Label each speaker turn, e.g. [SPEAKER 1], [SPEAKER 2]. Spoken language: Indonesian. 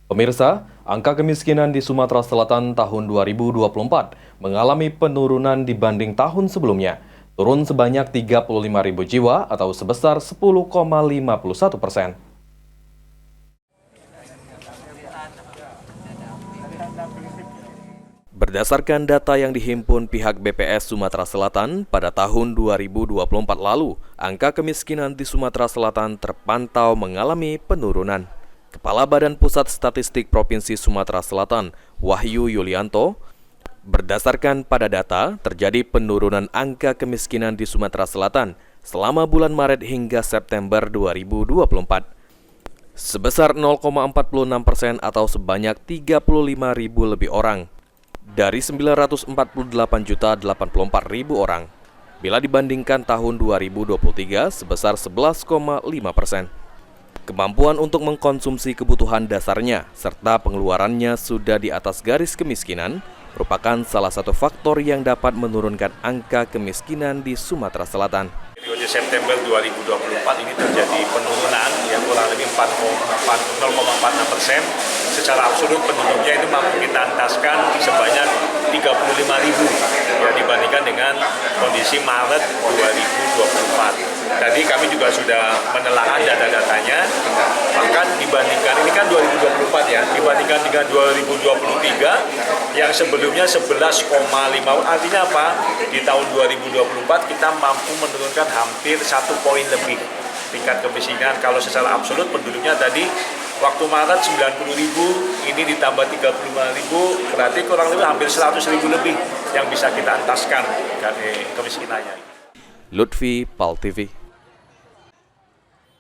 [SPEAKER 1] Pemirsa, angka kemiskinan di Sumatera Selatan tahun 2024 mengalami penurunan dibanding tahun sebelumnya, turun sebanyak 35.000 jiwa atau sebesar 10,51%. Berdasarkan data yang dihimpun pihak BPS Sumatera Selatan pada tahun 2024 lalu, angka kemiskinan di Sumatera Selatan terpantau mengalami penurunan. Kepala Badan Pusat Statistik Provinsi Sumatera Selatan, Wahyu Yulianto, berdasarkan pada data, terjadi penurunan angka kemiskinan di Sumatera Selatan selama bulan Maret hingga September 2024. Sebesar 0,46% atau sebanyak 35.000 lebih orang dari 948.084.000 orang. Bila dibandingkan tahun 2023 sebesar 11,5%. Kemampuan untuk mengkonsumsi kebutuhan dasarnya serta pengeluarannya sudah di atas garis kemiskinan merupakan salah satu faktor yang dapat menurunkan angka kemiskinan di Sumatera Selatan.
[SPEAKER 2] Periode September 2024 ini terjadi penurunan yang kurang lebih 0,46%. Secara absolut penduduknya itu mampu kita entaskan sebanyak 35.000 ya, dibandingkan dengan kondisi Maret 2024. Tadi kami juga sudah menelaah data-datanya, bahkan dibandingkan, ini kan 2024 ya, dibandingkan dengan 2023 yang sebelumnya 11,5, artinya apa? Di tahun 2024 kita mampu menurunkan hampir 1 poin lebih tingkat kemiskinan. Kalau secara absolut penduduknya tadi waktu Maret 90.000, ini ditambah 35.000, berarti kurang lebih hampir 100.000 lebih yang bisa kita entaskan dari kemiskinannya.
[SPEAKER 1] Lutfi, PAL TV.